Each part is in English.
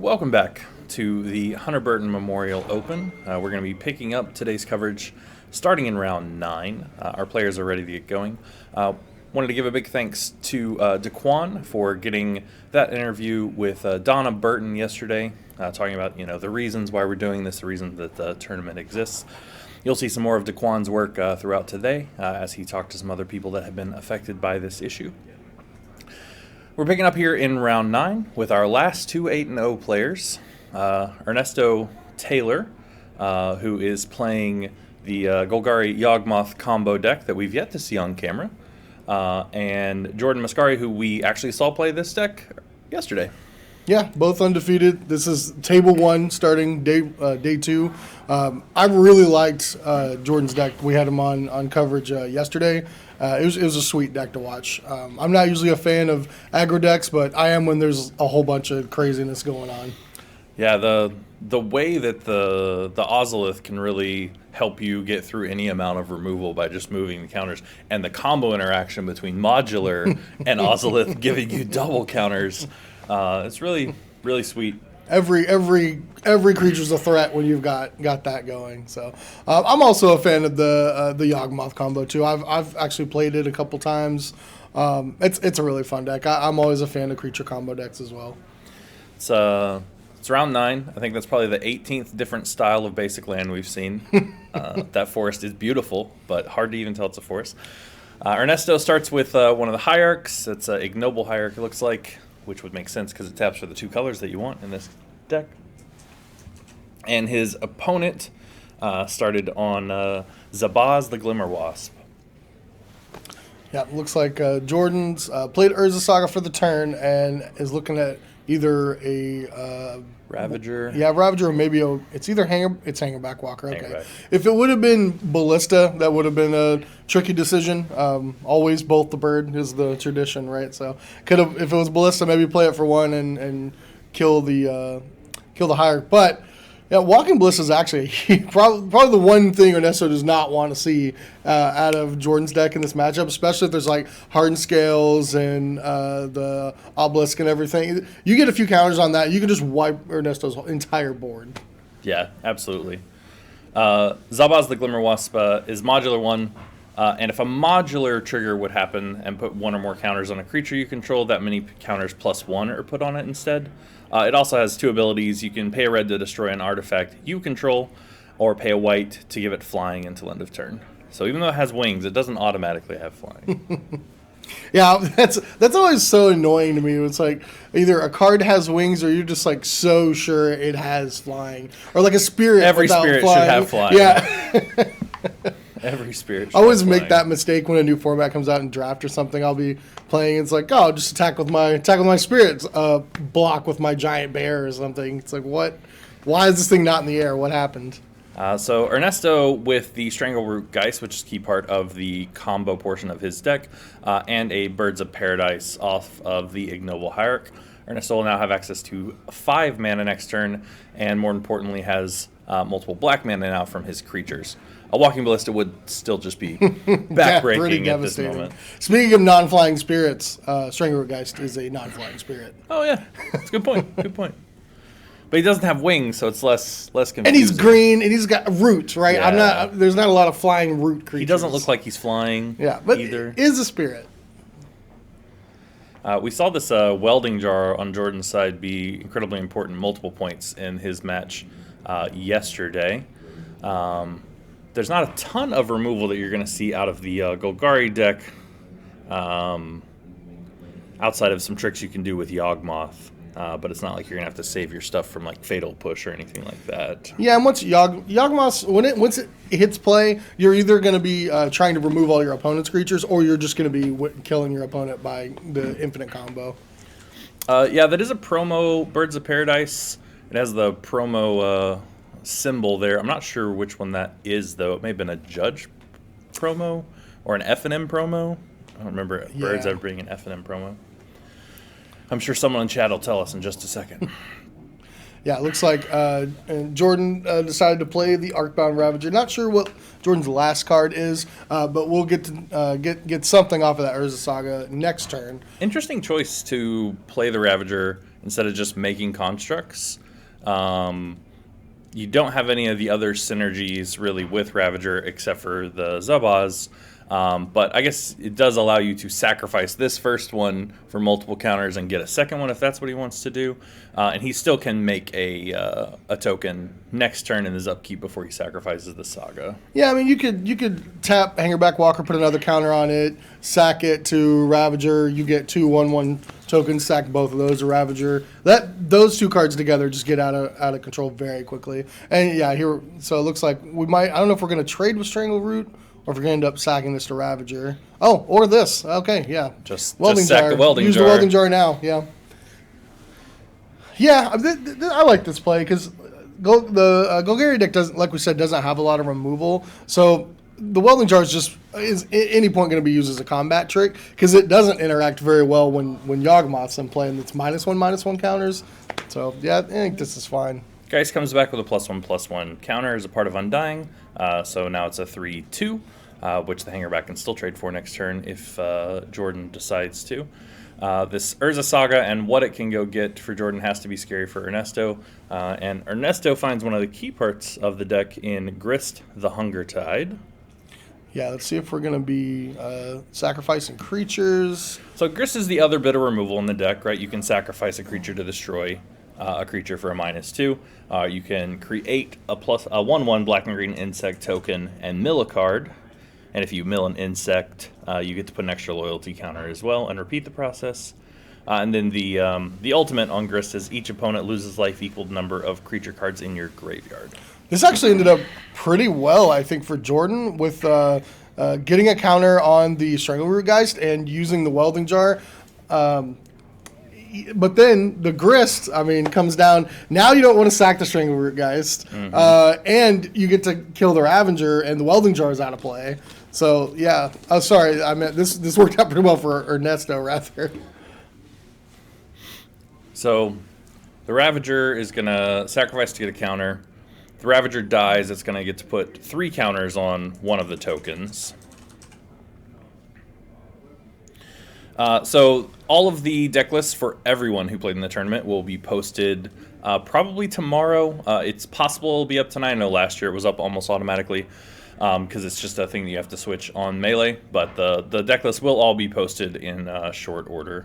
Welcome back to the Hunter Burton Memorial Open. We're going to be picking up today's coverage starting in round 9. Our players are ready to get going. Wanted to give a big thanks to Daquan for getting that interview with Donna Burton yesterday, talking about the reasons why we're doing this, the reason that the tournament exists. You'll see some more of Daquan's work throughout today as he talked to some other people that have been affected by this issue. We're picking up here in round 9 with our last two 8-0 players. Ernesto Taylor, who is playing the Golgari Yawgmoth combo deck that we've yet to see on camera. And Jordan Mascari, who we actually saw play this deck yesterday. Yeah, both undefeated. This is table 1 starting day 2. I really liked Jordan's deck. We had him on coverage yesterday. It was a sweet deck to watch. I'm not usually a fan of aggro decks, but I am when there's a whole bunch of craziness going on. Yeah, the way that the Ozolith can really help you get through any amount of removal by just moving the counters, and the combo interaction between Modular and Ozolith giving you double counters, it's really, really sweet. Every creature's a threat when you've got that going. So I'm also a fan of the Yawgmoth combo too. I've actually played it a couple times. It's a really fun deck. I'm always a fan of creature combo decks as well. It's round 9. I think that's probably the 18th different style of basic land we've seen. That forest is beautiful, but hard to even tell it's a forest. Ernesto starts with one of the hierarchs. It's an ignoble hierarch, it looks like, which would make sense because it taps for the 2 colors that you want in this deck. And his opponent started on Zabaz the Glimmer Wasp. Yeah, it looks like Jordan's played Urza Saga for the turn and is looking at either a Ravager. Yeah, Ravager, or maybe it's either Hangerback Walker. Okay. Hangerback. If it would have been Ballista, that would have been a tricky decision. Always bolt the bird is the tradition, right? So could have, if it was Ballista, maybe play it for 1 and kill the hierarch. But yeah, Walking Ballista is actually probably the one thing Ernesto does not want to see out of Jordan's deck in this matchup, especially if there's like Hardened Scales and the Obelisk and everything. You get a few counters on that, you can just wipe Ernesto's entire board. Yeah, absolutely. Zabaz the Glimmer Wasp is modular 1, and if a modular trigger would happen and put 1 or more counters on a creature you control, that many counters plus 1 are put on it instead. It also has 2 abilities. You can pay a red to destroy an artifact you control, or pay a white to give it flying until end of turn. So even though it has wings, it doesn't automatically have flying. Yeah, that's always so annoying to me. It's like either a card has wings, or you're just like so sure it has flying, or like a spirit. Every spirit flying. should have flying. Yeah. Every spirit. I always make that mistake when a new format comes out in draft or something. I'll be playing. It's like, oh, just attack with my spirits, block with my giant bear or something. It's like, what? Why is this thing not in the air? What happened? So Ernesto with the Strangleroot Geist, which is a key part of the combo portion of his deck, and a Birds of Paradise off of the Ignoble Hierarch. Ernesto will now have access to 5 mana next turn, and more importantly has multiple black mana now from his creatures. A Walking Ballista would still just be backbreaking at this moment. Speaking of non-flying spirits, Strangleroot Geist is a non-flying spirit. Oh yeah, that's a good point. Good point. But he doesn't have wings, so it's less confusing. And he's green, and he's got roots, right? Yeah. There's not a lot of flying root creatures. He doesn't look like he's flying. Yeah, but either. Is a spirit. We saw this welding jar on Jordan's side be incredibly important, multiple points in his match yesterday. There's not a ton of removal that you're going to see out of the Golgari deck, outside of some tricks you can do with Yawgmoth. But it's not like you're going to have to save your stuff from like Fatal Push or anything like that. Yeah, and once Yawgmoth, once it hits play, you're either going to be trying to remove all your opponent's creatures, or you're just going to be killing your opponent by the infinite combo. Yeah, that is a promo Birds of Paradise. It has the promo symbol there. I'm not sure which one that is, though. It may have been a Judge promo or an F&M promo. I don't remember Birds ever being an F&M promo. I'm sure someone in chat will tell us in just a second. Yeah, it looks like Jordan decided to play the Arcbound Ravager. Not sure what Jordan's last card is, but we'll get to get something off of that Urza Saga next turn. Interesting choice to play the Ravager instead of just making constructs. You don't have any of the other synergies really with Ravager except for the Zabaz. But I guess it does allow you to sacrifice this first one for multiple counters and get a second one if that's what he wants to do. And he still can make a token next turn in his upkeep before he sacrifices the Saga. Yeah, I mean, you could tap Hangerback Walker, put another counter on it, sack it to Ravager. You get 2 1/1 tokens, sack both of those to Ravager. Those two cards together just get out of control very quickly. And yeah, here, so it looks like we might. I don't know if we're going to trade with Strangleroot, or if we're going to end up sacking this to Ravager. Oh, or this. Okay, yeah. Just sack the welding jar. Use the welding jar now, yeah. Yeah, I like this play because the Golgari deck, doesn't, like we said, doesn't have a lot of removal. So the welding jar is at any point going to be used as a combat trick because it doesn't interact very well when Yawgmoth's in play, and it's -1/-1 counters. So, yeah, I think this is fine. Geist comes back with a +1/+1 counter as a part of Undying, so now it's a 3/2, which the Hangerback can still trade for next turn if Jordan decides to. This Urza Saga and what it can go get for Jordan has to be scary for Ernesto, and Ernesto finds one of the key parts of the deck in Grist the Hunger Tide. Yeah, let's see if we're going to be sacrificing creatures. So Grist is the other bit of removal in the deck, right? You can sacrifice a creature to destroy a creature for a -2. You can create a 1/1 black and green insect token and mill a card. And if you mill an insect, you get to put an extra loyalty counter as well and repeat the process. And then the ultimate on Grist is each opponent loses life equal to number of creature cards in your graveyard. This actually ended up pretty well, I think, for Jordan with getting a counter on the Strangleroot Geist and using the welding jar. But then the Grist, I mean, comes down. Now you don't want to sack the Strangleroot Geist, and you get to kill the Ravager, and the welding jar is out of play. So yeah, oh sorry, I meant this worked out pretty well for Ernesto rather. So the Ravager is gonna sacrifice to get a counter. If the Ravager dies, it's gonna get to put 3 counters on one of the tokens. So all of the deck lists for everyone who played in the tournament will be posted probably tomorrow. It's possible it'll be up tonight. I know last year it was up almost automatically because it's just a thing that you have to switch on Melee. But the deck lists will all be posted in short order.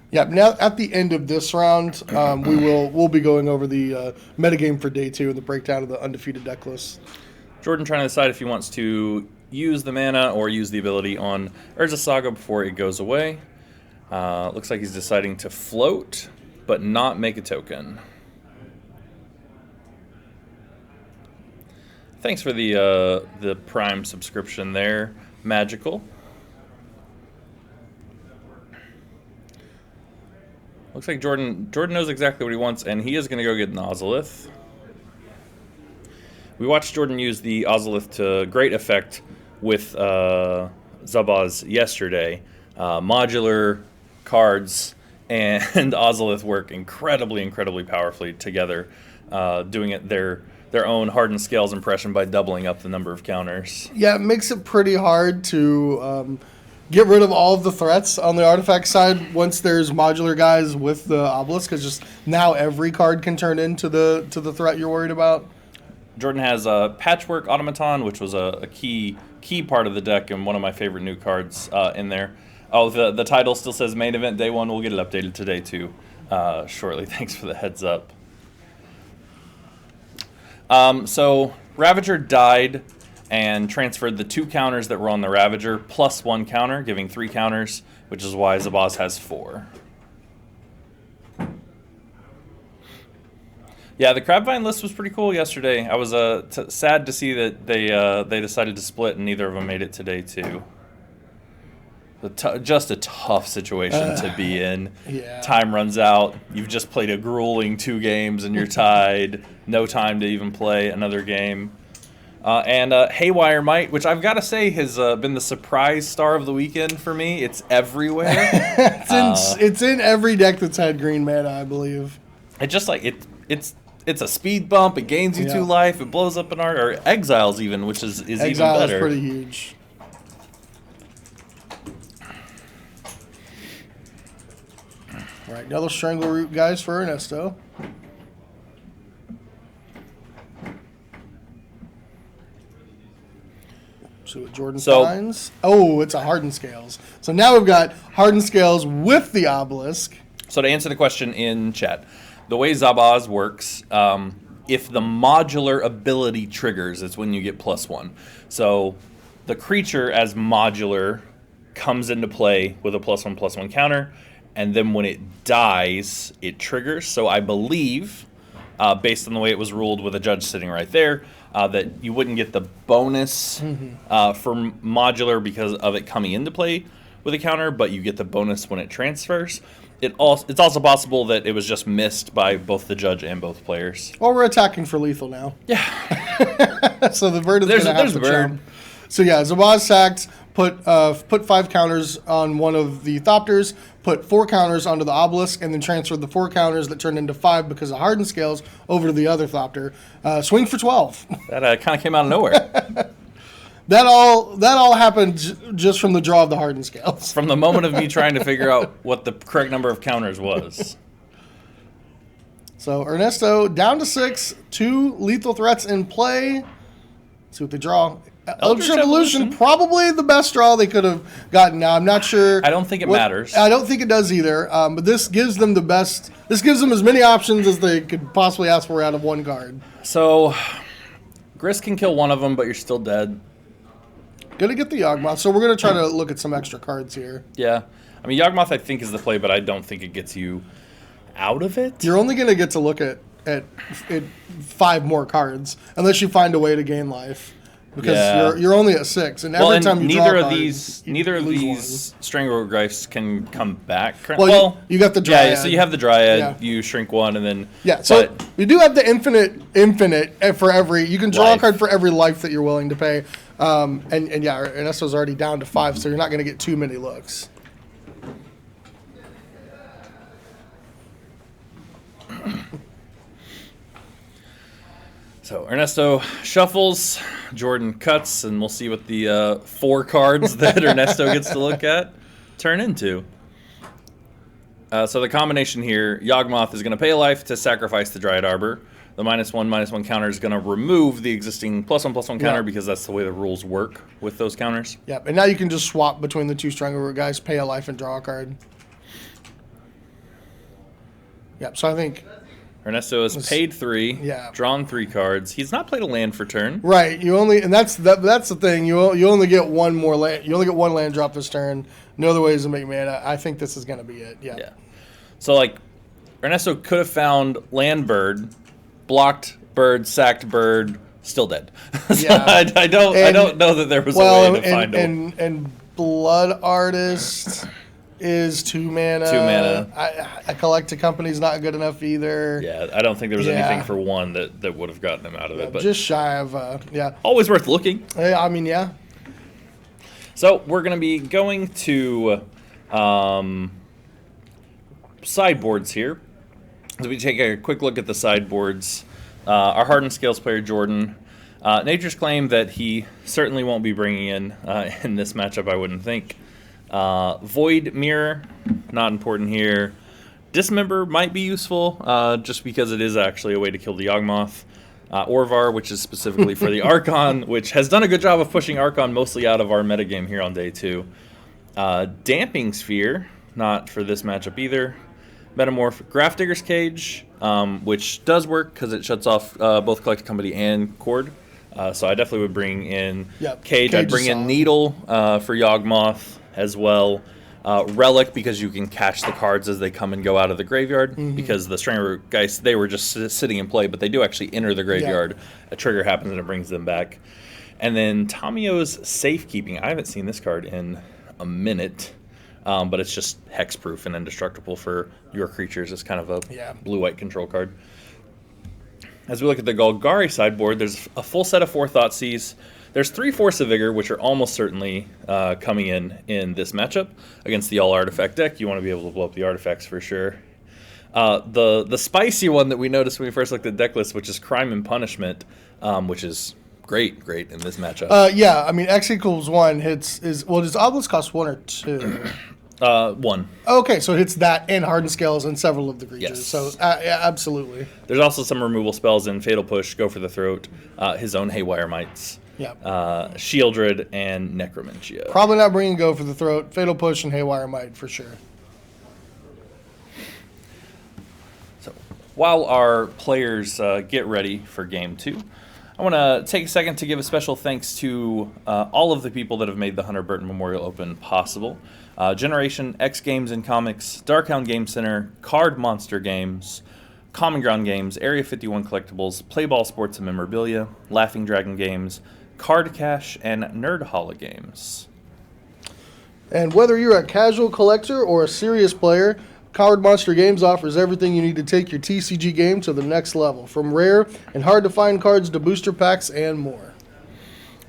Yeah, now at the end of this round, we'll be going over the metagame for day 2 and the breakdown of the undefeated deck list. Jordan trying to decide if he wants to use the mana or use the ability on Urza Saga before it goes away. Looks like he's deciding to float, but not make a token. Thanks for the Prime subscription there, Magical. Looks like Jordan knows exactly what he wants, and he is going to go get an Ozolith. We watched Jordan use the Ozolith to great effect with Zabaz yesterday. Modular cards and Ozolith work incredibly powerfully together, doing it their own Hardened Scales impression by doubling up the number of counters. Yeah, it makes it pretty hard to get rid of all of the threats on the artifact side once there's modular guys with the Obelisk, because just now every card can turn into the threat you're worried about. Jordan has a Patchwork Automaton, which was a key part of the deck and one of my favorite new cards in there. Oh, the title still says Main Event Day 1. We'll get it updated today, too, shortly. Thanks for the heads up. So Ravager died and transferred the 2 counters that were on the Ravager plus 1 counter, giving 3 counters, which is why Zabaz has 4. Yeah, the Crabvine list was pretty cool yesterday. I was sad to see that they decided to split and neither of them made it today, too. Just a tough situation to be in. Yeah. Time runs out. You've just played a grueling 2 games and you're tied. No time to even play another game. And Haywire Might, which I've got to say has been the surprise star of the weekend for me. It's everywhere. it's in every deck that's had green mana, I believe. It's just like it's a speed bump. It gains you 2 life. It blows up an art or exiles even, which is even better. Exile is pretty huge. All right, another Strangleroot, guys, for Ernesto. See what Jordan finds. Oh, it's a Hardened Scales. So now we've got Hardened Scales with the Obelisk. So to answer the question in chat, the way Zabaz works, if the modular ability triggers, it's when you get +1. So the creature as modular comes into play with a +1/+1 counter, and then when it dies, it triggers. So I believe, based on the way it was ruled with a judge sitting right there, that you wouldn't get the bonus for modular because of it coming into play with a counter, but you get the bonus when it transfers. It's also possible that it was just missed by both the judge and both players. Well, we're attacking for lethal now. Yeah. So the bird is going to have to jump. So yeah, Zabaz sacked, put 5 counters on one of the Thopters, put 4 counters onto the Obelisk, and then transferred the 4 counters that turned into 5 because of Hardened Scales over to the other Thopter. Swing for 12. That kind of came out of nowhere. That all happened just from the draw of the Hardened Scales. From the moment of me trying to figure out what the correct number of counters was. So Ernesto down to 6, 2 lethal threats in play. Let's see what they draw. Eldritch Evolution, probably the best draw they could have gotten. Now, I'm not sure. I don't think it matters. I don't think it does either. But this gives them the best. This gives them as many options as they could possibly ask for out of one card. So, Grist can kill one of them, but you're still dead. Gonna get the Yawgmoth. So we're gonna try to look at some extra cards here. Yeah, I mean Yawgmoth I think is the play, but I don't think it gets you out of it. You're only gonna get to look at 5 more cards unless you find a way to gain life. Because you're only at 6, and every time you neither draw of these Strangleroot Gryphs can come back. Well, you got the Dryad. Yeah, so you have the Dryad. You shrink 1, and then So you do have the infinite for every. You can draw a card for every life that you're willing to pay. And Ernesto's already down to 5, so you're not going to get too many looks. So Ernesto shuffles, Jordan cuts, and we'll see what the 4 cards that Ernesto gets to look at turn into. So the combination here, Yawgmoth is going to pay a life to sacrifice the Dryad Arbor. The -1/-1 counter is going to remove the existing +1/+1 counter because that's the way the rules work with those counters. Yep, and now you can just swap between the 2 Strangleroot guys, pay a life, and draw a card. Yep, so I think Ernesto has paid 3, drawn 3 cards. He's not played a land for turn. Right, that's the thing. You only get one more land. You only get 1 land drop this turn. No other ways to make mana. I think this is going to be it. Yeah. So like, Ernesto could have found land bird, blocked bird, sacked bird, still dead. So I don't know that there was a way to find him. And Blood Artist is 2 mana. 2 mana. I Collect a Company's not good enough either. Yeah, I don't think there was anything for 1 that would have gotten him out of it. But just shy of, always worth looking. I mean, yeah. So we're going to be going to sideboards here. So we take a quick look at the sideboards. Our Hardened Scales player, Jordan, Nature's Claim that he certainly won't be bringing in this matchup, I wouldn't think. Void Mirror, not important here. Dismember might be useful, just because it is actually a way to kill the Yawgmoth. Orvar, which is specifically for the Archon, which has done a good job of pushing Archon mostly out of our metagame here on day 2. Damping Sphere, not for this matchup either. Metamorph Grafdigger's Cage, which does work because it shuts off both Collect Company and Cord. So I definitely would bring in Cage. I'd bring in Needle for Yawgmoth as well. Relic, because you can catch the cards as they come and go out of the graveyard. Because the Strangleroot guys, they were just sitting in play, but they do actually enter the graveyard. A trigger happens and it brings them back. And then Tamio's Safekeeping. I haven't seen this card in a minute. But it's just hexproof and indestructible for your creatures. It's kind of a blue-white control card. As we look at the Golgari sideboard, there's a full set of 4 Thoughtseize. There's 3 Force of Vigor, which are almost certainly coming in this matchup. Against the all-artifact deck, you want to be able to blow up the artifacts for sure. The spicy one that we noticed when we first looked at deck lists, which is Crime and Punishment, which is great in this matchup. I mean, X = 1 hits does Obelisk cost 1 or 2? One. Okay, so it hits that and Hardened Scales and several of the creatures. Yes. So, yeah, absolutely. There's also some removal spells in Fatal Push, Go for the Throat, his own Haywire Mites, Yeah. Shieldred, and Necromentia. Probably not bringing Go for the Throat, Fatal Push, and Haywire Might for sure. So while our players get ready for Game 2, I want to take a second to give a special thanks to all of the people that have made the Hunter Burton Memorial Open possible. Generation, X Games and Comics, Darkhound Game Center, Card Monster Games, Common Ground Games, Area 51 Collectibles, Playball Sports and Memorabilia, Laughing Dragon Games, Card Cash, and Nerd Holla Games. And whether you're a casual collector or a serious player, Card Monster Games offers everything you need to take your TCG game to the next level, from rare and hard-to-find cards to booster packs and more.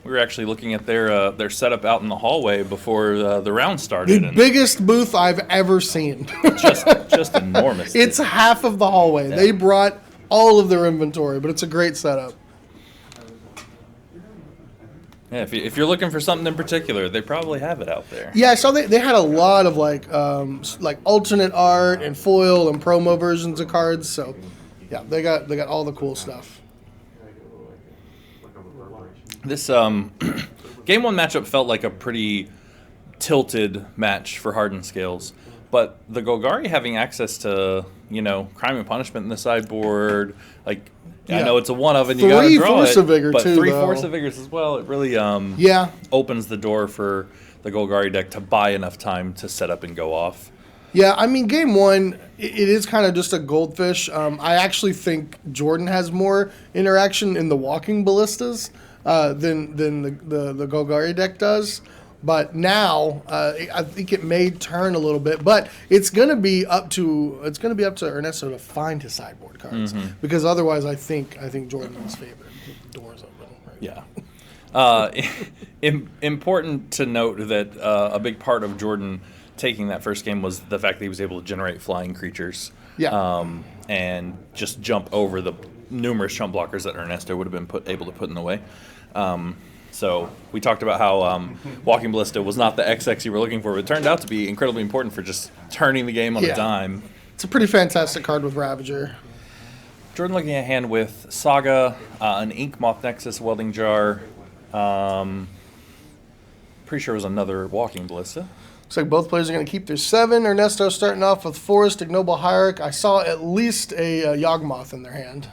We were actually looking at their setup out in the hallway before the round started. The biggest booth I've ever seen. just enormous. It's half of the hallway. Yeah. They brought all of their inventory, but it's a great setup. Yeah, if you're looking for something in particular, they probably have it out there. Yeah, I saw they had a lot of like alternate art and foil and promo versions of cards. So yeah, they got all the cool stuff. This Game 1 matchup felt like a pretty tilted match for Hardened Scales, but the Golgari having access to, Crime and Punishment in the sideboard, like, Yeah. I know it's a one of and you gotta draw Force it, of Vigor but too, three though. Force of Vigors as well. It really Yeah. opens the door for the Golgari deck to buy enough time to set up and go off. Yeah, I mean, Game 1, it is kind of just a goldfish. I actually think Jordan has more interaction in the Walking Ballistas than the Golgari deck does. But now, I think it may turn a little bit. But it's gonna be up to Ernesto to find his sideboard cards, because otherwise, I think Jordan's favored. The door's open. Right? Yeah. Important to note that a big part of Jordan taking that first game was the fact that he was able to generate flying creatures. Yeah. And just jump over the numerous chump blockers that Ernesto would have been able to put in the way. So we talked about how Walking Ballista was not the XX you were looking for, but it turned out to be incredibly important for just turning the game on a dime. It's a pretty fantastic card with Ravager. Jordan looking at a hand with Saga, an Yawgmoth Nexus, Welding Jar. Pretty sure it was another Walking Ballista. Looks like both players are going to keep their 7. Ernesto starting off with Forest, Ignoble Hierarch. I saw at least a Yawgmoth in their hand.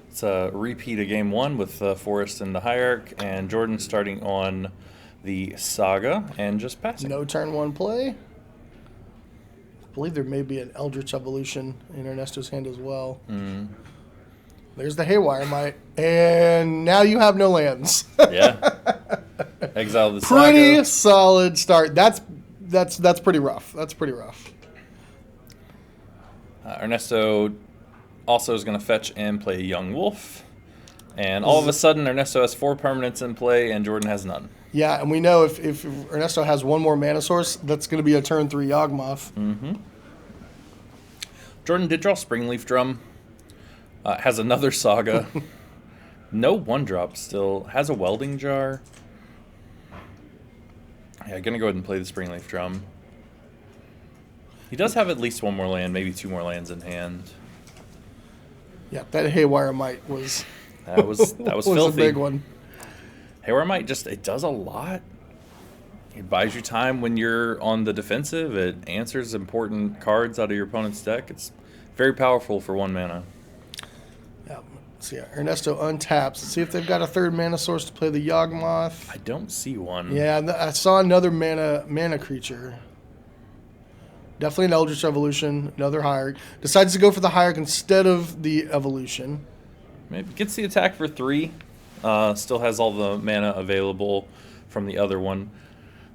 It's a repeat of Game 1 with Forest and the Hierarch, and Jordan starting on the Saga and just passing. No turn 1 play. I believe there may be an Eldritch Evolution in Ernesto's hand as well. There's the Haywire Might, and now you have no lands. Yeah. Exile the Saga. Pretty solid start. That's pretty rough. That's pretty rough. Ernesto also is going to fetch and play Yawgmoth. And all of a sudden, Ernesto has 4 permanents in play, and Jordan has none. Yeah, and we know if Ernesto has one more mana source, that's going to be a turn 3 Yawgmoth. Jordan did draw Springleaf Drum. Has another Saga. No 1-drop still. Has a Welding Jar. Yeah, going to go ahead and play the Springleaf Drum. He does have at least one more land, maybe 2 more lands in hand. Yeah, that Haywire Might was That was filthy. a big one. Haywire Might it does a lot. It buys you time when you're on the defensive. It answers important cards out of your opponent's deck. It's very powerful for 1 mana. Yeah. So yeah, Ernesto untaps. Let's see if they've got a 3rd mana source to play the Yawgmoth. I don't see one. Yeah, I saw another mana creature. Definitely an Eldritch Evolution, another Hierarch. Decides to go for the Hierarch instead of the Evolution. Maybe gets the attack for 3. Still has all the mana available from the other one.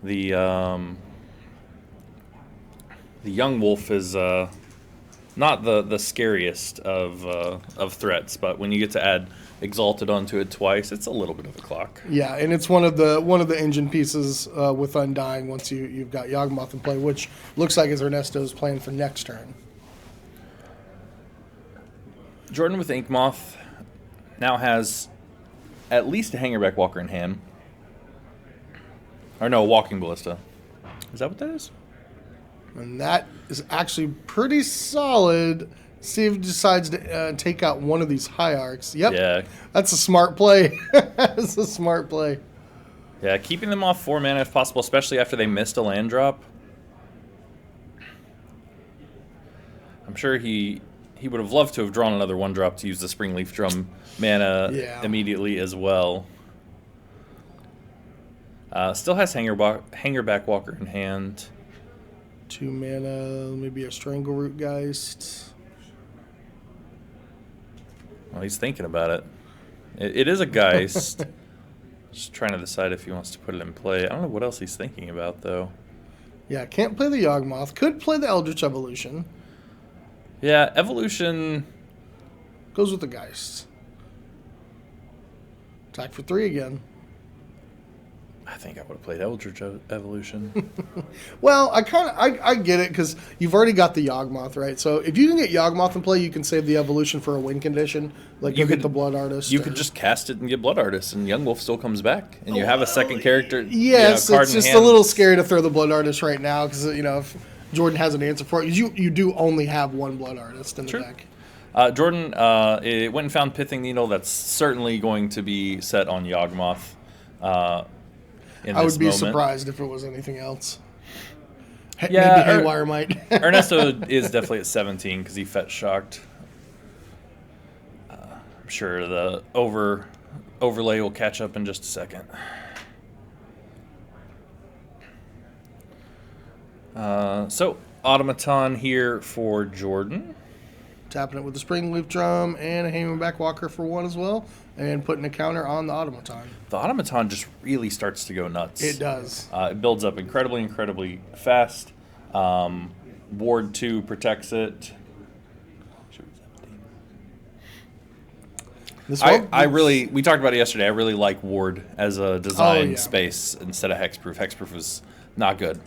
The Yawgmoth is not the scariest of threats, but when you get to add Exalted onto it twice, it's a little bit of a clock. Yeah, and it's one of the engine pieces with Undying once you've got Yawgmoth in play, which looks like is Ernesto's plan for next turn. Jordan with Yawgmoth now has at least a Hangerback Walker in hand. Or no, Walking Ballista. Is that what that is? And that is actually pretty solid. See if he decides to take out one of these hierarchs. Yep. Yeah. That's a smart play. That's a smart play. Yeah, keeping them off 4 mana if possible, especially after they missed a land drop. I'm sure he would have loved to have drawn another 1-drop to use the Springleaf Drum mana immediately as well. Still has Hangerback Walker in hand. 2 mana, maybe a Strangleroot Geist. Well, he's thinking about it. It is a Geist. Just trying to decide if he wants to put it in play. I don't know what else he's thinking about, though. Yeah, can't play the Yawgmoth. Could play the Eldritch Evolution. Yeah, Evolution goes with the Geist. Attack for 3 again. I think I would have played Eldritch Evolution. Well, I get it because you've already got the Yawgmoth, right? So if you can get Yawgmoth in play, you can save the Evolution for a win condition. Like you get the Blood Artist. You could just cast it and get Blood Artist, and Yawgmoth still comes back, and you have a second character. Yes, it's just a little scary to throw the Blood Artist right now because if Jordan has an answer for it, you do only have 1 Blood Artist in the deck. Jordan, it went and found Pithing Needle. That's certainly going to be set on Yawgmoth. I would be surprised if it was anything else. Yeah, maybe Haywire might. Ernesto is definitely at 17 because he fetch shocked. I'm sure the overlay will catch up in just a second. So Automaton here for Jordan. Tapping it with the Springleaf Drum and a Hammerback Walker for 1 as well, and putting a counter on the Automaton. The Automaton just really starts to go nuts. It does. It builds up incredibly fast. Ward 2 protects it. We talked about it yesterday. I really like Ward as a design space instead of Hexproof. Hexproof is not good.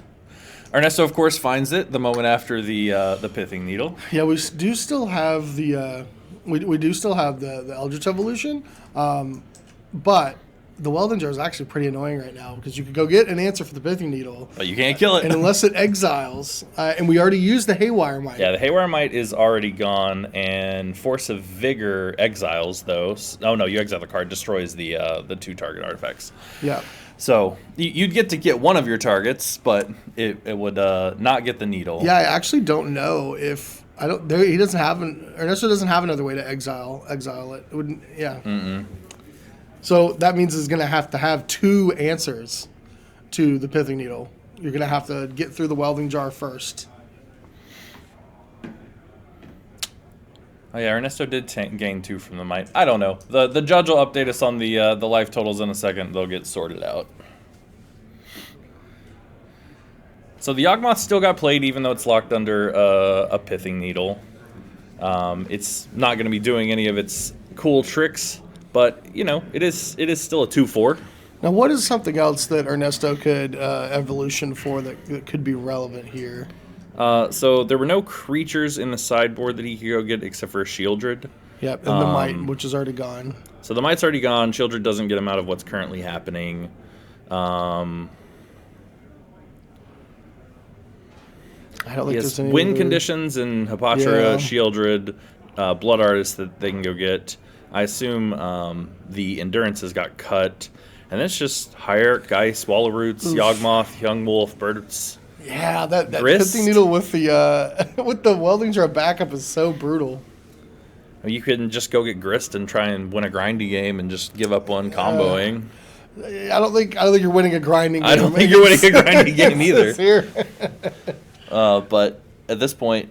Ernesto, of course, finds it the moment after the Pithing Needle. Yeah, we do still have the we do still have the Eldritch Evolution, but the Welding Jar is actually pretty annoying right now because you could go get an answer for the Pithing Needle, but you can't kill it, and unless it exiles, and we already used the Haywire Might. Yeah, the Haywire Might is already gone, and Force of Vigor exiles those. Oh no, you exile the card, destroys the 2 target artifacts. Yeah. So you'd get to get one of your targets, but it would not get the needle. Yeah, I actually don't know if he doesn't have Ernesto doesn't have another way to exile it. It wouldn't. Yeah. So that means he's gonna have to have 2 answers to the Pithing Needle. You're gonna have to get through the Welding Jar first. Oh yeah, Ernesto did gain 2 from the Might. I don't know. The judge will update us on the life totals in a second. They'll get sorted out. So the Yawgmoth still got played, even though it's locked under a Pithing Needle. It's not going to be doing any of its cool tricks, but it is still a 2/4. Now, what is something else that Ernesto could evolution for that could be relevant here? So there were no creatures in the sideboard that he could go get except for a Shieldred. Yep, and the Might, which is already gone. So the Might's already gone. Shieldred doesn't get him out of what's currently happening. I don't think there's any win other conditions and Hapatra, Shieldred, Blood Artist that they can go get. I assume the Endurances got cut. And then it's just Hierarch, Geist, Swallowroots, Yawgmoth, Yawgmoth, Birds. Yeah, that Pithing Needle with the Welding Jar backup is so brutal. You can just go get Grist and try and win a grindy game and just give up one comboing. I don't think you're winning a grinding game. I don't think you're winning a grinding game either. Here. But at this point,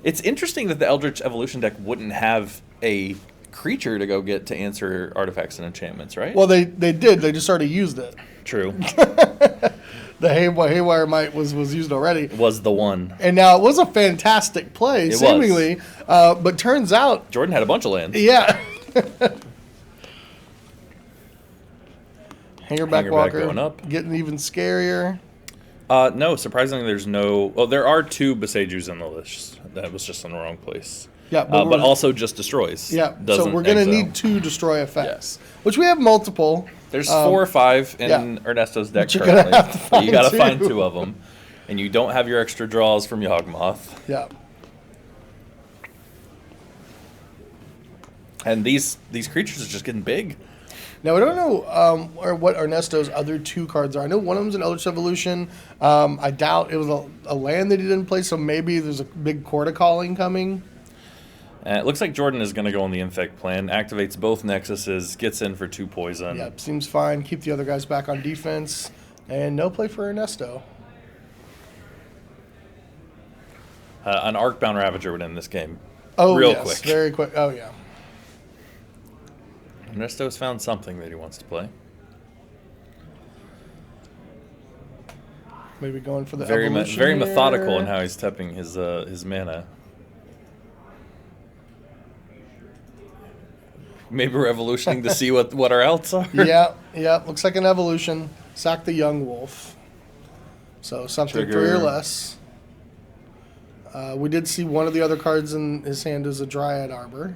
it's interesting that the Eldritch Evolution deck wouldn't have a creature to go get to answer artifacts and enchantments, right? Well, they did. They just already used it. True. The Haywire Might was used already. Was the one. And now it was a fantastic play, seemingly. But turns out Jordan had a bunch of lands. Yeah. Hangerback Walker going up. Getting even scarier. No, surprisingly, there's no. Well, there are 2 Besejus in the list. That was just in the wrong place. Yeah, but also just destroys. Yeah, so we're going to need 2 destroy effects, which we have multiple. There's 4 or 5 in Ernesto's deck you're currently. Have to find you got to two. find 2 of them. and you don't have your extra draws from Yawgmoth. Yeah. And these creatures are just getting big. Now, I don't know what Ernesto's other 2 cards are. I know one of them's an Eldritch Evolution. I doubt it was a land that he didn't play, so maybe there's a big Corda Calling coming. It looks like Jordan is going to go on the Infect plan. Activates both Nexuses, gets in for 2 poison. Yeah, seems fine. Keep the other guys back on defense. And no play for Ernesto. An Arcbound Ravager would end this game. Oh, real yes, quick. Very quick. Oh, yeah. Ernesto's found something that he wants to play. Maybe going for the very evolution very here. methodical in how he's tapping his mana. Maybe we're evolutioning to see what our outs are. Yeah. Looks like an evolution. Sack the Yawgmoth. So something Trigger. 3 or less. We did see one of the other cards in his hand is a Dryad Arbor.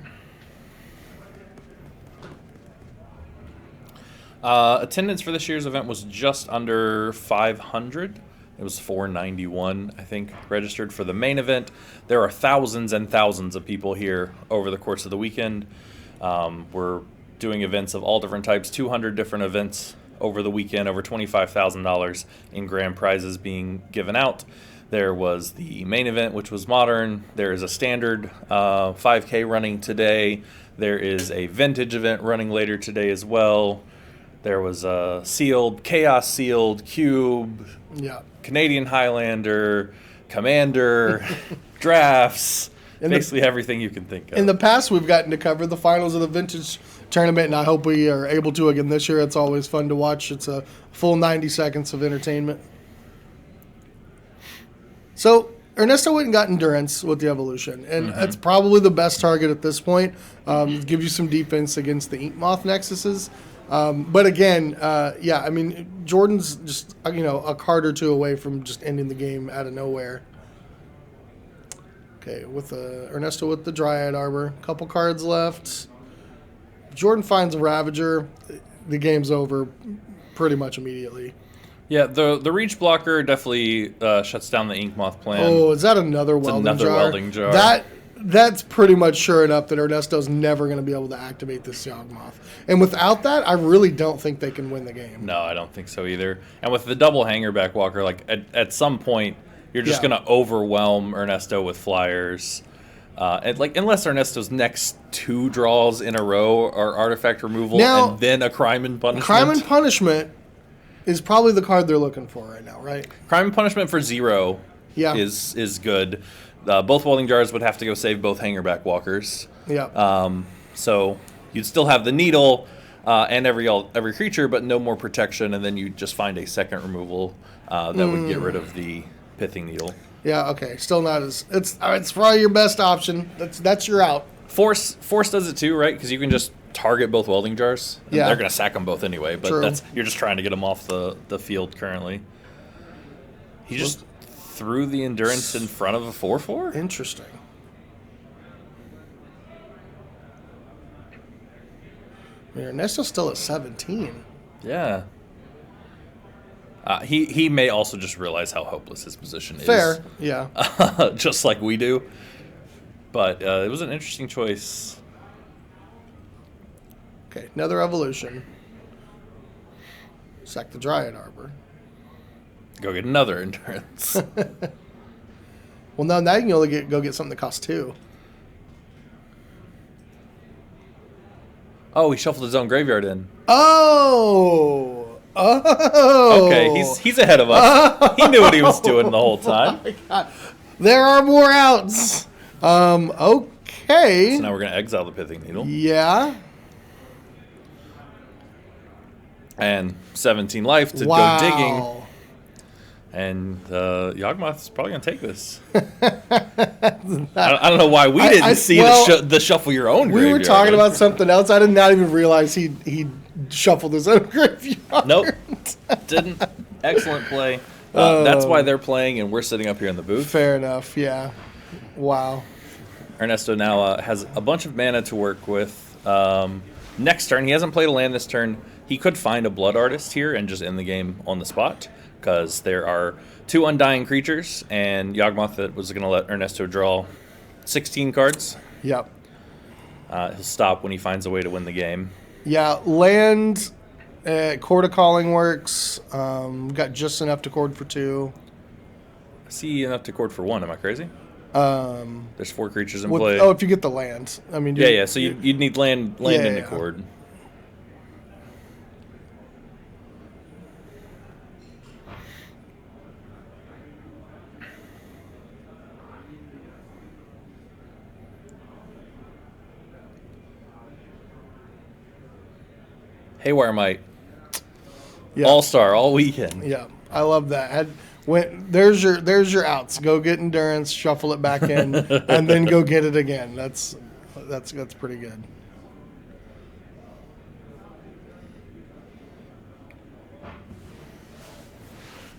Attendance for this year's event was just under 500. It was 491, I think, registered for the main event. There are thousands and thousands of people here over the course of the weekend. We're doing events of all different types, 200 different events over the weekend, over $25,000 in grand prizes being given out. There was the main event, which was modern. There is a standard 5K running today. There is a vintage event running later today as well. There was a sealed, chaos sealed, cube, Canadian Highlander, Commander, drafts, basically everything you can think of. In the past, we've gotten to cover the finals of the vintage tournament, and I hope we are able to again this year. It's always fun to watch. It's a full 90 seconds of entertainment. So Ernesto went and got Endurance with the evolution, and that's probably the best target at this point. Give you some defense against the Yawgmoth Nexuses. But again, I mean, Jordan's just, a card or 2 away from just ending the game out of nowhere. Okay, with Ernesto with the Dryad Arbor. Couple cards left. Jordan finds a Ravager. The game's over pretty much immediately. Yeah, the reach blocker definitely shuts down the Yawgmoth plan. Oh, is that another welding jar? That's pretty much sure enough that Ernesto's never going to be able to activate this Yawgmoth. And without that, I really don't think they can win the game. No, I don't think so either. And with the double Hangerback Walker, like at some point, you're just going to overwhelm Ernesto with flyers. And unless Ernesto's next 2 draws in a row are artifact removal and then a Crime and Punishment. Crime and Punishment is probably the card they're looking for right now, right? Crime and Punishment for 0 is good. Both welding jars would have to go save both Hangerback Walkers. Yeah. So you'd still have the needle and every creature, but no more protection, and then you just find a second removal that would get rid of the Pithing Needle. Yeah. Okay. Still not as it's probably your best option. That's your out. Force does it too, right? Because you can just target both welding jars. And they're going to sack them both anyway, but you're just trying to get them off the field currently. He just threw the Endurance in front of a 4/4? Interesting. I mean, Ernesto's still at 17. Yeah. He may also just realize how hopeless his position is. Fair, yeah. Just like we do. But it was an interesting choice. Okay, another evolution. Sack the Dryad Arbor. Go get another Endurance. Well, no, now you can only go get something that costs 2. Oh, he shuffled his own graveyard in. Oh! Okay, he's ahead of us. He knew what he was doing the whole time. Oh, there are more outs. Okay. So now we're going to exile the Pithing Needle. Yeah. And 17 life to go digging. And Yawgmoth is probably going to take this. I don't know why we didn't see the shuffle your own graveyard. We were talking about something else. I did not even realize he shuffled his own graveyard. Nope. Didn't. Excellent play. That's why they're playing, and we're sitting up here in the booth. Fair enough, yeah. Wow. Ernesto now has a bunch of mana to work with. Next turn, he hasn't played a land this turn. He could find a Blood Artist here and just end the game on the spot. because there are 2 Undying creatures, and Yawgmoth that was going to let Ernesto draw 16 cards. Yep. He'll stop when he finds a way to win the game. Yeah, land, Chord of Calling works. Got just enough to chord for 2. I see enough to chord for 1. Am I crazy? There's 4 creatures in With, play. oh, if you get the land. I mean, Yeah. So you'd need land into chord. Haywire Might. Yeah. All-star, all weekend. Yeah, I love that. There's your outs. Go get endurance, shuffle it back in, and then go get it again. That's pretty good.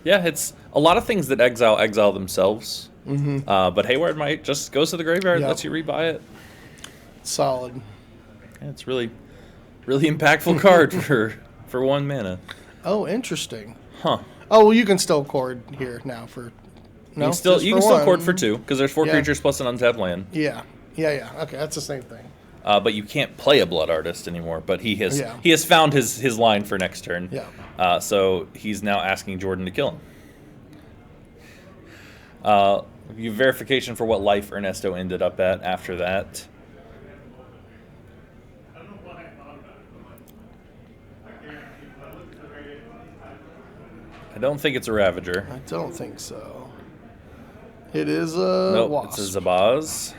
Yeah, it's a lot of things that exile themselves. Mm-hmm. But Haywire Might just goes to the graveyard, lets you rebuy it. Solid. Yeah, it's really impactful card for 1 mana. Oh, interesting. Huh. Oh, well, you can still chord here now for. No, you can still chord for 2 because there's 4 creatures plus an untapped land. Yeah. Okay, that's the same thing. But you can't play a Blood Artist anymore. But he has found his line for next turn. Yeah. So he's now asking Jordan to kill him. You verification for what life Ernesto ended up at after that. I don't think it's a Ravager. I don't think so. It is a Nope, Wasp. it's a Zabaz.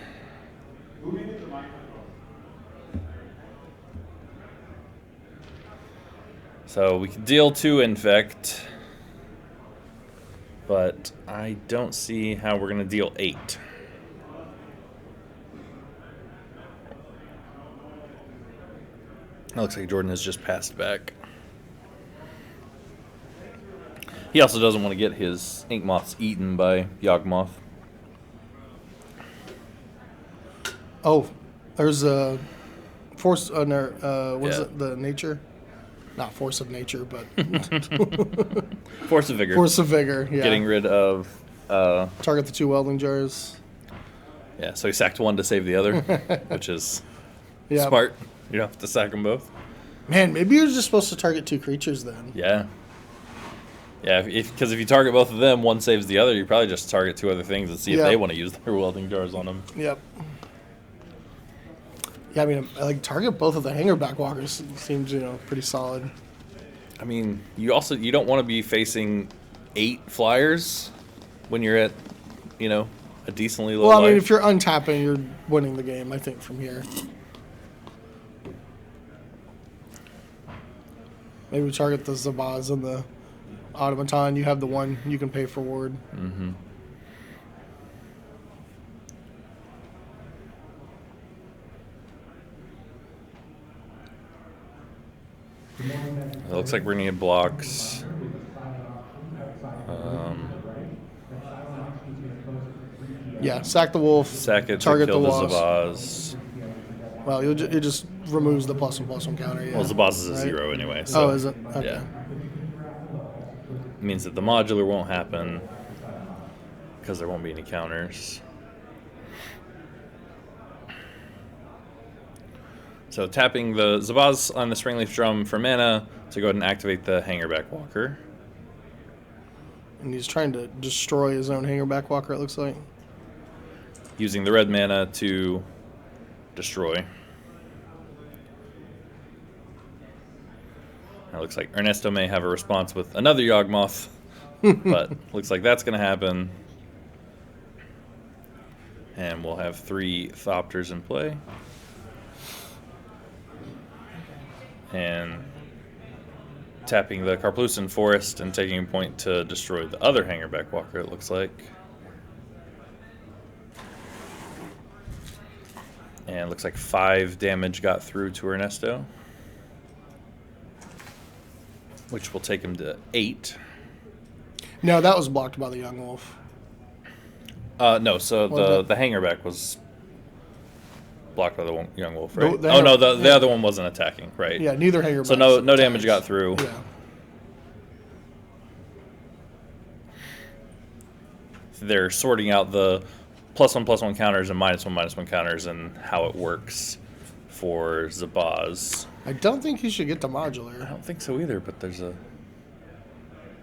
So we can deal 2 Infect, but I don't see how we're going to deal 8. It looks like Jordan has just passed back. He also doesn't want to get his Inkmoths eaten by Yawgmoth. Oh, there's a force. What is it? The nature? Not force of nature, but Force of Vigor. Force of Vigor. Yeah. Getting rid of. Target the 2 welding jars. Yeah, so he sacked 1 to save the other, which is Yeah. smart. You don't have to sack them both. Man, maybe you're just supposed to target 2 creatures then. Yeah. Yeah, because if you target both of them, 1 saves the other, you probably just target 2 other things and see if they want to use their welding jars on them. Yep. Yeah, I mean, target both of the hangerback walkers seems, pretty solid. I mean, you don't want to be facing 8 flyers when you're at, a decently low Well, I mean, life. if you're untapping, you're winning the game, I think, from here. Maybe we target the Zabaz and the Automaton. You have the 1 you can pay for ward. Mm-hmm. It looks like we're going to get blocks. Yeah, sack the wolf. Sack it to target kill the the wasp. Zabaz. Well, it just removes the +1/+1 counter. Yeah. Well, Zabaz is a Right? 0 anyway. So, Oh, is it? Okay. Yeah. It means that the modular won't happen because there won't be any counters. So tapping the Zabaz on the Springleaf Drum for mana to go ahead and activate the Hangerback Walker. And he's trying to destroy his own hangerback walker, it looks like. Using the red mana to destroy. It looks like Ernesto may have a response with another Yawgmoth, but looks like that's going to happen. And we'll have 3 Thopters in play. And tapping the Karplusan Forest and taking a point to destroy the other Hangerback Walker, it looks like. And it looks like 5 damage got through to Ernesto, which will take him to 8. No, that was blocked by the young wolf. No, so Well, the Hangerback was blocked by the young wolf, right? The The other one wasn't attacking, right? Yeah, neither hangerback. So no damage got through. Yeah. they're sorting out the +1/+1 counters and -1/-1 counters and how it works for Zabaz. I don't think he should get the modular. I don't think so either, but there's a...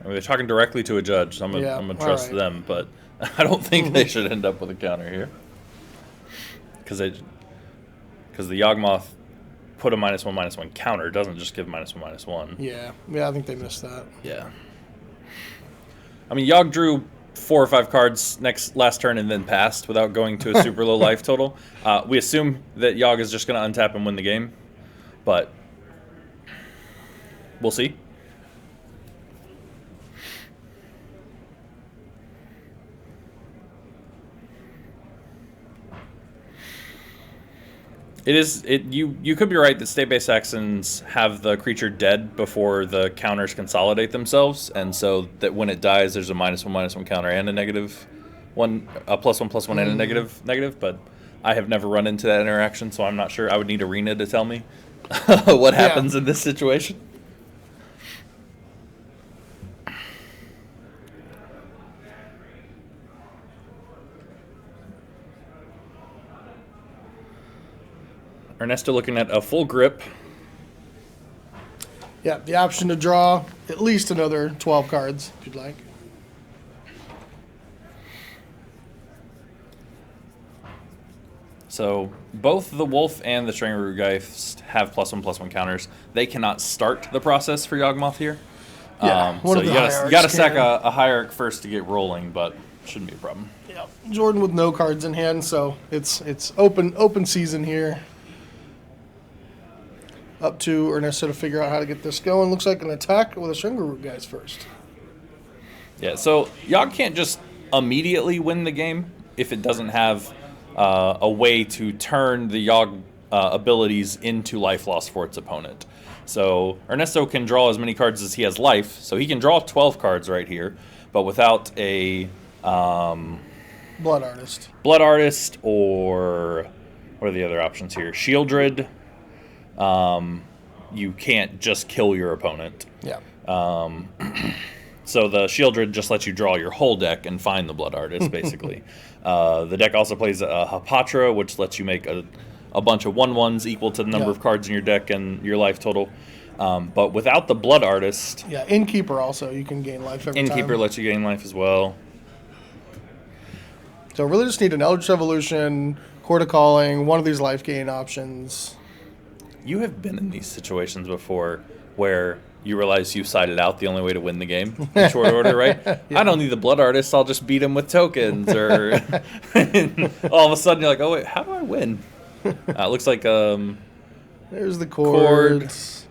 I mean, they're talking directly to a judge, so I'm gonna trust them, but I don't think they should end up with a counter here. Because the Yawgmoth put a -1/-1 counter, doesn't just give -1/-1. Yeah, I think they missed that. Yeah. I mean, Yawg drew 4 or 5 cards last turn and then passed without going to a super low life total. We assume that Yawg is just going to untap and win the game, but we'll see. You could be right that state-based Saxons have the creature dead before the counters consolidate themselves, and so that when it dies, there's a -1/-1 counter and a -1, a +1/+1 and a negative. But I have never run into that interaction, so I'm not sure. I would need Arena to tell me what happens in this situation. Ernesto looking at a full grip. Yeah, the option to draw at least another 12 cards, if you'd like. So both the Wolf and the Strangleroot have +1/+1 counters. They cannot start the process for Yawgmoth here. Yeah, so you gotta stack a Hierarch first to get rolling, but shouldn't be a problem. Yeah, Jordan with no cards in hand, so it's open season here. Up to Ernesto to figure out how to get this going. Looks like an attack with a Strangleroot guys first. Yeah, so Yawg can't just immediately win the game if it doesn't have a way to turn the Yawg abilities into life loss for its opponent. So Ernesto can draw as many cards as he has life, so he can draw 12 cards right here, but without a Blood Artist, or what are the other options here? Shieldred. You can't just kill your opponent. Yeah. So the Shieldred just lets you draw your whole deck and find the Blood Artist, basically. The deck also plays a Hapatra, which lets you make a bunch of 1/1s equal to the number of cards in your deck and your life total. But without the Blood Artist... Yeah, Innkeeper also, you can gain life every time. Innkeeper lets you gain life as well. So really just need an Eldritch Evolution, Court of Calling, one of these life gain options. You have been in these situations before where you realize you sided out the only way to win the game in short order, right? Yeah. I don't need the Blood Artist, I'll just beat him with tokens. Or all of a sudden you're like, oh wait, how do I win? It looks like there's the chords.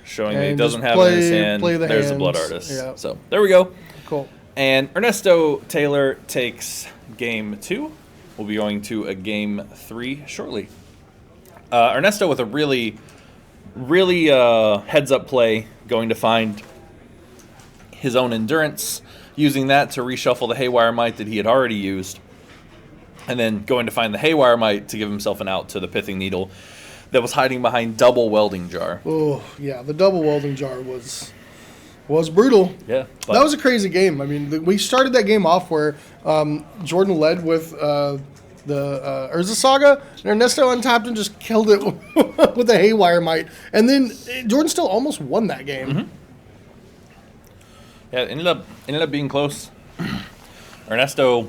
Showing that he doesn't have it in his hand. There's the Blood Artist. Yeah. So there we go. Cool. And Ernesto Taylor takes game 2. We'll be going to a game 3 shortly. Ernesto with a really heads-up play, going to find his own Endurance, using that to reshuffle the Haywire Might that he had already used, and then going to find the Haywire Might to give himself an out to the Pithing Needle that was hiding behind double Welding Jar. Oh, yeah, the double Welding Jar was brutal. Yeah. That was a crazy game. I mean, we started that game off where Jordan led with... the Urza Saga, and Ernesto untapped and just killed it with a Haywire Might. And then Jordan still almost won that game. Mm-hmm. Yeah, it ended up being close. Ernesto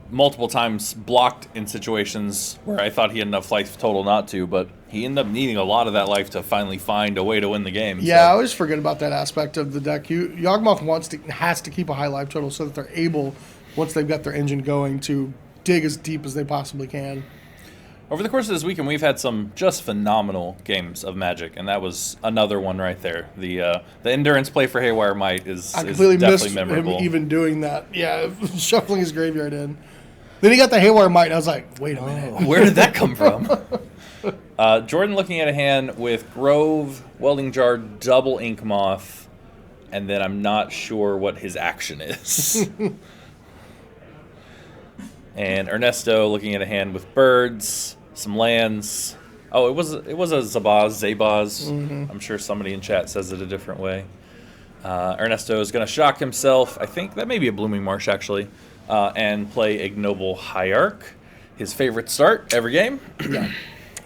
multiple times blocked in situations where I thought he had enough life total not to, but he ended up needing a lot of that life to finally find a way to win the game. Yeah, so. I always forget about that aspect of the deck. Yawgmoth has to keep a high life total so that they're able, once they've got their engine going, to dig as deep as they possibly can. Over the course of this weekend, we've had some just phenomenal games of Magic, and that was another one right there. The Endurance play for Haywire Might is definitely missed memorable. Him even doing that. Yeah, shuffling his graveyard in. Then he got the Haywire Might, and I was like, wait a minute. Where did that come from? Jordan looking at a hand with Grove, Welding Jar, double Yawgmoth, and then I'm not sure what his action is. And Ernesto looking at a hand with birds, some lands. Oh, it was a Zabaz. Mm-hmm. I'm sure somebody in chat says it a different way. Ernesto is going to shock himself. I think that may be a Blooming Marsh, actually, and play Ignoble Hierarch. His favorite start every game. Yeah.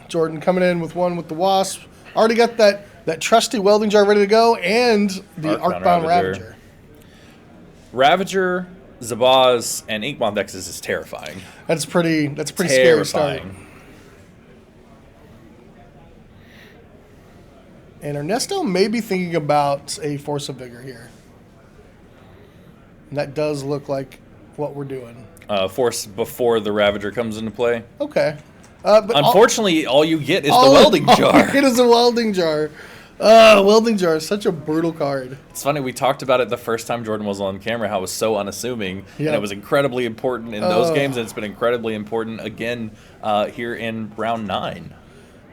Jordan coming in with one with the Wasp. Already got that trusty welding jar ready to go, and the Arcbound Ravager. Ravager, Zabaz, and Yawgmoth Nexus is terrifying. That's pretty scary start. And Ernesto may be thinking about a Force of Vigor here. And that does look like what we're doing. Force before the Ravager comes into play. Okay. But unfortunately, all you get is the welding jar. All you get is a welding jar. Welding jar is such a brutal card. It's funny, we talked about it the first time Jordan was on camera, how it was so unassuming. Yep. And it was incredibly important in those games, and it's been incredibly important again here in round 9.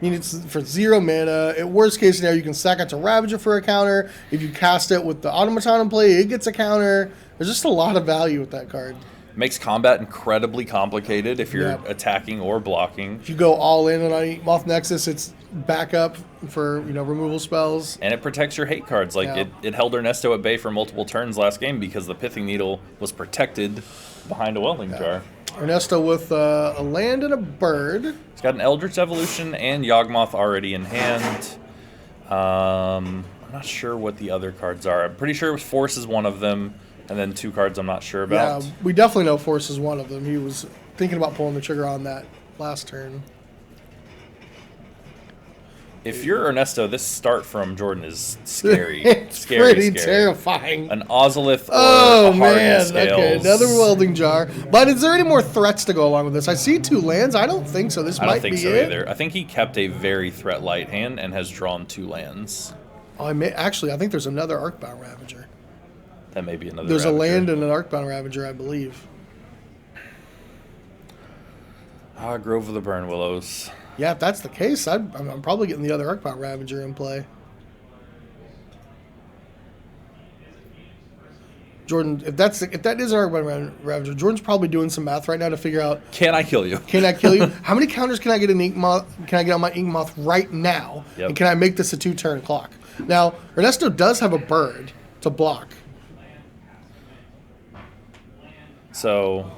I mean, it's for 0 mana. At worst case scenario, you can sack it to Ravager for a counter. If you cast it with the Automaton in play, it gets a counter. There's just a lot of value with that card. Makes combat incredibly complicated if you're attacking or blocking. If you go all in on Yawgmoth Nexus, it's backup for removal spells. And it protects your hate cards. Like it held Ernesto at bay for multiple turns last game because the Pithing Needle was protected behind a welding jar. Ernesto with a land and a bird. He's got an Eldritch Evolution and Yawgmoth already in hand. I'm not sure what the other cards are. I'm pretty sure Force is one of them, and then 2 cards I'm not sure about. Yeah, we definitely know Force is one of them. He was thinking about pulling the trigger on that last turn. If you're Ernesto, this start from Jordan is scary. It's pretty terrifying. An Ozolith or a Hardened Scales. Okay, another welding jar. But is there any more threats to go along with this? I see 2 lands. I don't think so. This might be it. I don't think so either. I think he kept a very threat light hand and has drawn 2 lands. I think there's another Arcbound Ravager. That may be another There's Ravager. A land and an Arcbound Ravager, I believe. Grove of the Burn Willows. Yeah, if that's the case, I'm probably getting the other Arcbound Ravager in play. Jordan, if that is an Arcbound Ravager, Jordan's probably doing some math right now to figure out, can I kill you? Can I kill you? How many counters can I get Can I get on my Yawgmoth right now? Yep. And can I make this a 2-turn clock? Now, Ernesto does have a bird to block. So,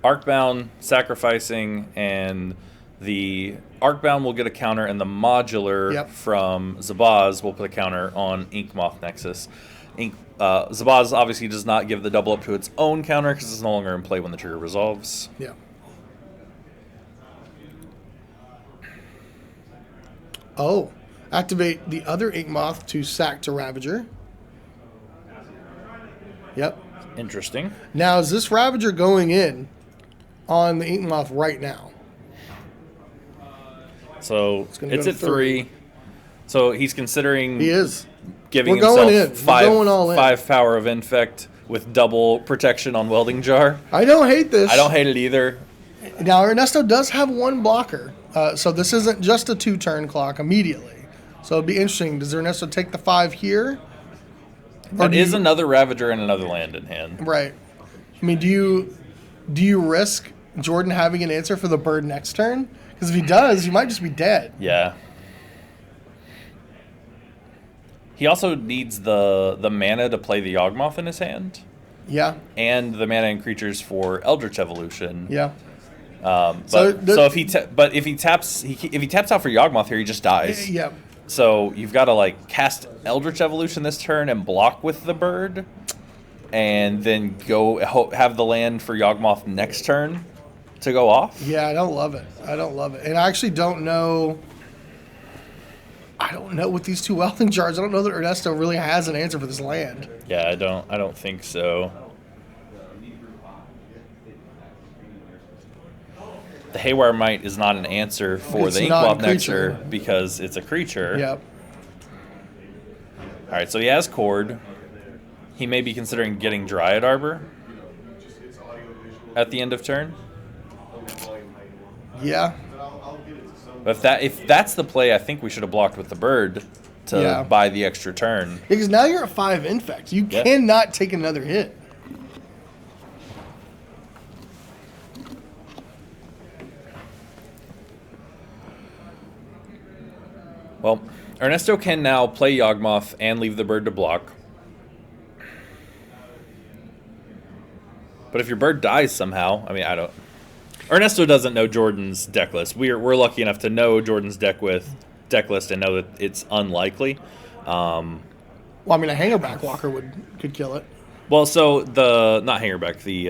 Arcbound, sacrificing, and the Arcbound will get a counter, and the modular from Zabaz will put a counter on Yawgmoth Nexus. Zabaz obviously does not give the double up to its own counter because it's no longer in play when the trigger resolves. Yeah. Oh, activate the other Yawgmoth to sack to Ravager. Yep. Interesting. Now, is this Ravager going in on the Yawgmoth right now? So it's at 3. So he's considering. He is Giving himself 5 power of infect with double protection on welding jar. I don't hate this. I don't hate it either. Now Ernesto does have 1 blocker, so this isn't just a 2-turn clock immediately. So it'd be interesting. Does Ernesto take the 5 here? That is another Ravager and another land in hand. Right. I mean, do you risk Jordan having an answer for the bird next turn? Because if he does, you might just be dead. Yeah. He also needs the mana to play the Yawgmoth in his hand. Yeah. And the mana and creatures for Eldritch Evolution. Yeah. If he taps out for Yawgmoth here, he just dies. Yeah. So you've got to cast Eldritch Evolution this turn and block with the bird, and then go have the land for Yawgmoth next turn to go off. Yeah, I don't love it. And I actually don't know. I don't know with these 2 welding jars. I don't know that Ernesto really has an answer for this land. Yeah, I don't think so. The Haywire Might is not an answer for the Yawgmoth Nexus because it's a creature. Yep. All right, so he has Cord. He may be considering getting Dryad Arbor at the end of turn. Yeah. But if that's the play, I think we should have blocked with the bird to buy the extra turn. Because now you're at 5 infect. You cannot take another hit. Well, Ernesto can now play Yawgmoth and leave the bird to block. But if your bird dies somehow, I mean, I don't. Ernesto doesn't know Jordan's deck list. We're lucky enough to know Jordan's deck list and know that it's unlikely. Well, I mean, a hangerback walker could kill it. Well, so the not hangerback, the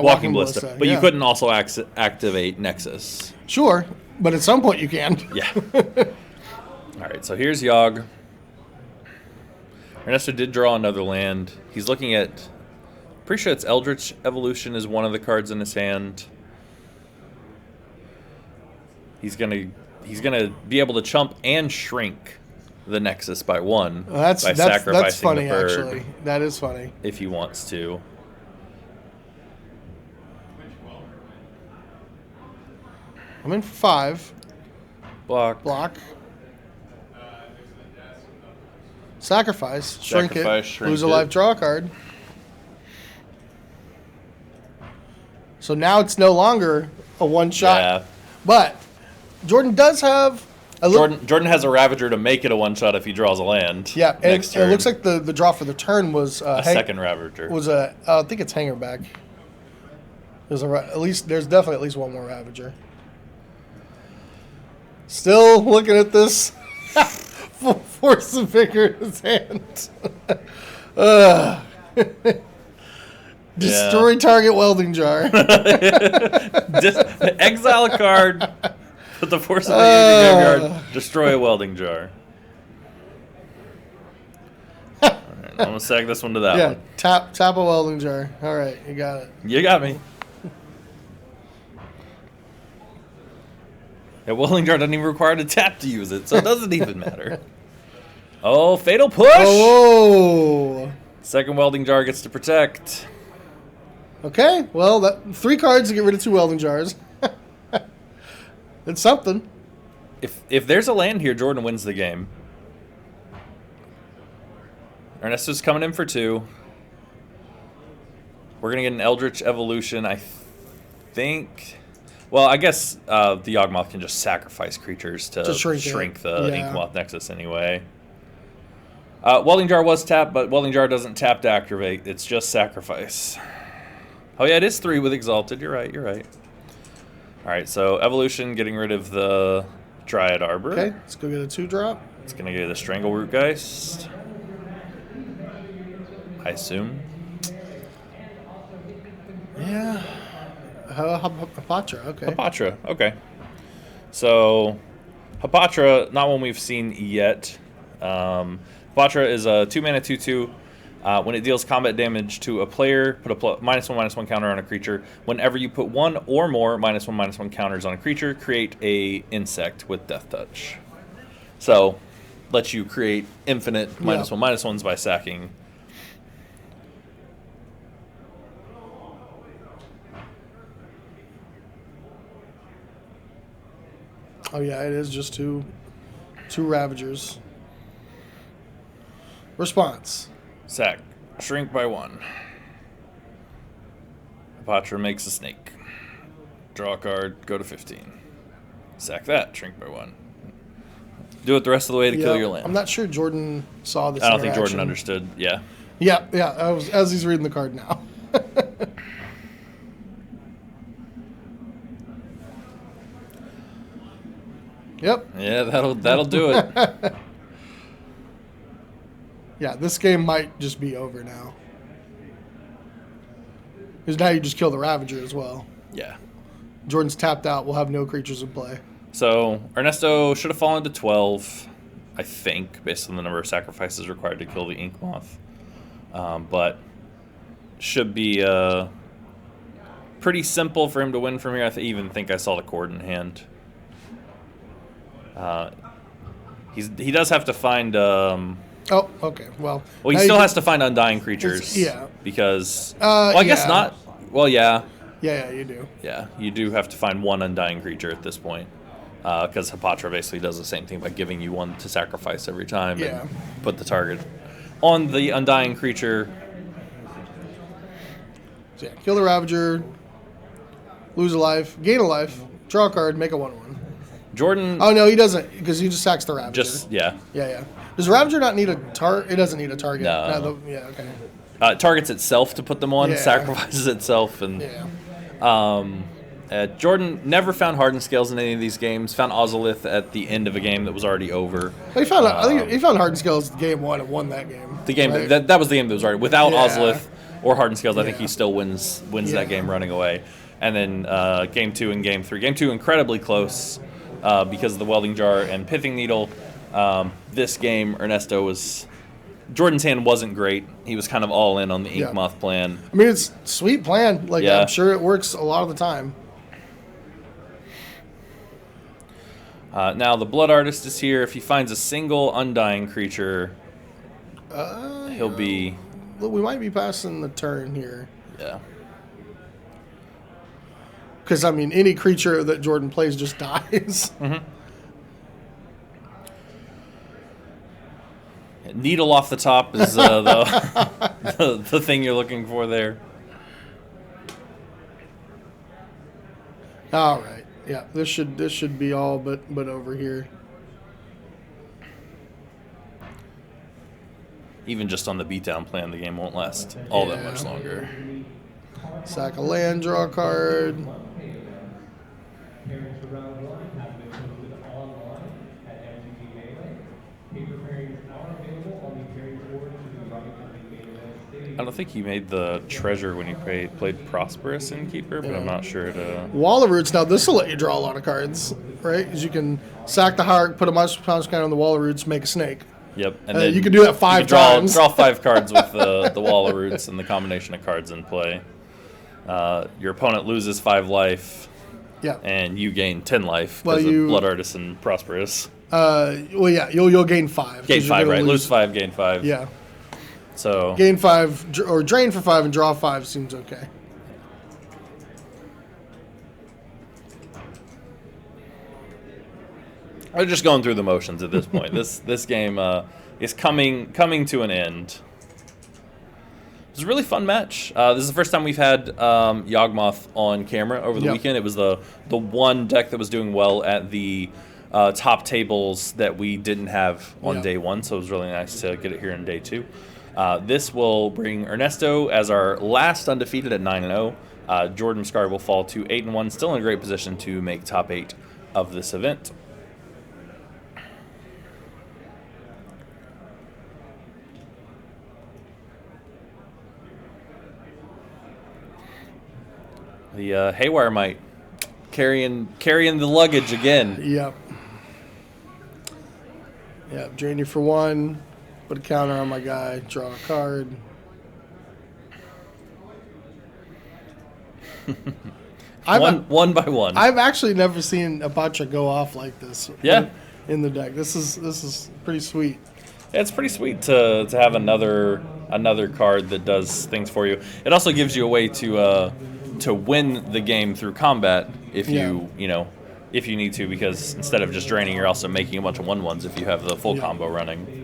walking ballista, but you couldn't also activate Nexus. Sure, but at some point you can. Yeah. All right, so here's Yawg. Ernesto did draw another land. He's looking at. Pretty sure it's Eldritch Evolution is one of the cards in his hand. He's gonna be able to chump and shrink the Nexus by 1 by sacrificing that's funny, the bird. Actually, that is funny. If he wants to. I'm in for 5. Block. Sacrifice. Shrink it. Shrink Lose a life. Draw a card. So now it's no longer a one-shot. Yeah. But Jordan does have Jordan has a Ravager to make it a one-shot if he draws a land. Yeah, and next turn. it looks like the draw for the turn was a second Ravager. I think it's Hangerback. There's there's definitely at least one more Ravager. Still looking at this. Force of Vigor in his hand. Destroy target welding jar. Exile a card. Put the Force of Vigor in the graveyard. Destroy a welding jar. All right, I'm gonna sag this one to that one. Tap a welding jar. All right, you got it. You got me. Yeah, welding jar doesn't even require to tap to use it, so it doesn't even matter. Oh, Fatal Push! Oh! Second welding jar gets to protect. Okay, well, 3 cards to get rid of 2 welding jars. It's something. If there's a land here, Jordan wins the game. Ernesto's coming in for 2. We're going to get an Eldritch Evolution, I think. Well, I guess the Yawgmoth can just sacrifice creatures to shrink the Yawgmoth Nexus anyway. Welding Jar was tapped, but Welding Jar doesn't tap to activate. It's just sacrifice. Oh, yeah, it is 3 with Exalted. You're right. All right, so Evolution, getting rid of the Dryad Arbor. Okay, let's go get a 2-drop. It's going to get a Strangleroot Geist, I assume. Yeah. Hapatra, okay. Hapatra, okay. So, Hapatra, not one we've seen yet. Hapatra is a 2-mana 2/2. When it deals combat damage to a player, put a -1/-1 counter on a creature. Whenever you put 1 or more -1/-1 counters on a creature, create a insect with Death Touch. So, lets you create infinite -1/-1s by sacking. Oh yeah, it is just two Ravagers. Response. Sack. Shrink by 1. Hapatra makes a snake. Draw a card, go to 15. Sack that, shrink by 1. Do it the rest of the way to kill your land. I'm not sure Jordan saw this. I don't think Jordan understood, yeah. Yeah, as he's reading the card now. Yep. Yeah, that'll do it. Yeah, this game might just be over now. Because now you just kill the Ravager as well. Yeah. Jordan's tapped out. We'll have no creatures in play. So, Ernesto should have fallen to 12, I think, based on the number of sacrifices required to kill the Inkmoth. But should be pretty simple for him to win from here. I even think I saw the Cord in hand. He does have to find... Oh, okay. Well, he still has to find Undying Creatures. Yeah. Because... well, I guess not. Well, yeah. Yeah, you do. Yeah, you do have to find 1 Undying Creature at this point. Because Hapatra basically does the same thing by giving you 1 to sacrifice every time and put the target on the Undying Creature. So, yeah, kill the Ravager, lose a life, gain a life, draw a card, make a 1/1. Jordan... Oh, no, he doesn't, because he just sacks the Ravager. Yeah. Yeah. Does Ravager not need a target? It doesn't need a target. No. Yeah, okay. Targets itself to put them on, Yeah. sacrifices itself, and Jordan never found Hardened Scales in any of these games. Found Ozolith at the end of a game that was already over. He found I think he found Hardened Scales game 1 and won that game. The game right? that was the game that was already without Yeah. Ozolith or Hardened Scales. I think he still wins that game running away. And then game 2 and game 3. Game 2 incredibly close because of the welding jar and pithing needle. This game, Jordan's hand wasn't great. He was kind of all in on the Yawgmoth plan. I mean, it's a sweet plan. Like I'm sure it works a lot of the time. Now the Blood Artist is here. If he finds a single undying creature, he'll be. Look, we might be passing the turn here. Yeah. Because I mean, any creature that Jordan plays just dies. Mm-hmm. Needle off the top is the thing you're looking for there. All right. Yeah, this should be all but over here. Even just on the beatdown plan, the game won't last all that much longer. Sack a land, draw a card. I don't think he made the treasure when he played Prosperous Innkeeper, but I'm not sure to... Wall of Roots. Now, this will let you draw a lot of cards, right? Because you can sack the heart, put a monster pounce counter on the Wall of Roots, make a snake. Yep. And then you can do that 5 times. Draw 5 cards with the Wall of Roots and the combination of cards in play. Your opponent loses 5 life, and you gain 10 life because of Blood Artist and Prosperous. Well, yeah, you'll gain 5. Gain 5, right? Lose 5, gain 5. Yeah. So gain 5 or drain for 5 and draw 5 seems okay. I'm just going through the motions at this point. This game is coming to an end. It was a really fun match. This is the first time we've had Yawgmoth on camera over the weekend. It was the one deck that was doing well at the top tables that we didn't have on day 1, so it was really nice to get it here in day 2. This will bring Ernesto as our last undefeated at 9-0. Jordan Mascari will fall to 8-1, still in a great position to make top 8 of this event. The Haywire Mite carrying the luggage again. Yep. Yep. Drain you for 1. Put a counter on my guy. Draw a card. One by one. I've actually never seen a Patra go off like this. Yeah. In the deck, this is pretty sweet. Yeah, it's pretty sweet to have another card that does things for you. It also gives you a way to win the game through combat if you need to, because instead of just draining, you're also making a bunch of 1/1s if you have the full combo running.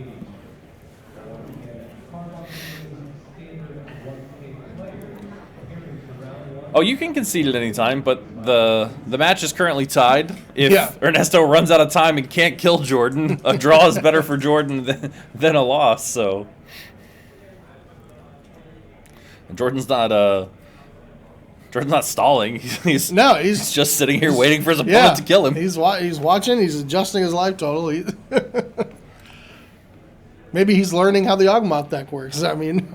Oh, you can concede at any time, but the match is currently tied. If Ernesto runs out of time and can't kill Jordan, a draw is better for Jordan than a loss. So Jordan's not stalling. He's just sitting here waiting for his opponent to kill him. He's watching. He's adjusting his life total. Maybe he's learning how the Yawgmoth deck works. I mean,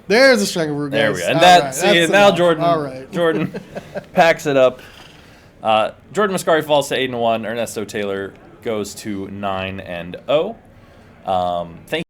there's a string of root, guys. There we go. And that's now enough. Jordan. All right. Jordan packs it up. Jordan Mascari falls to 8-1. Ernesto Taylor goes to 9-0. Thank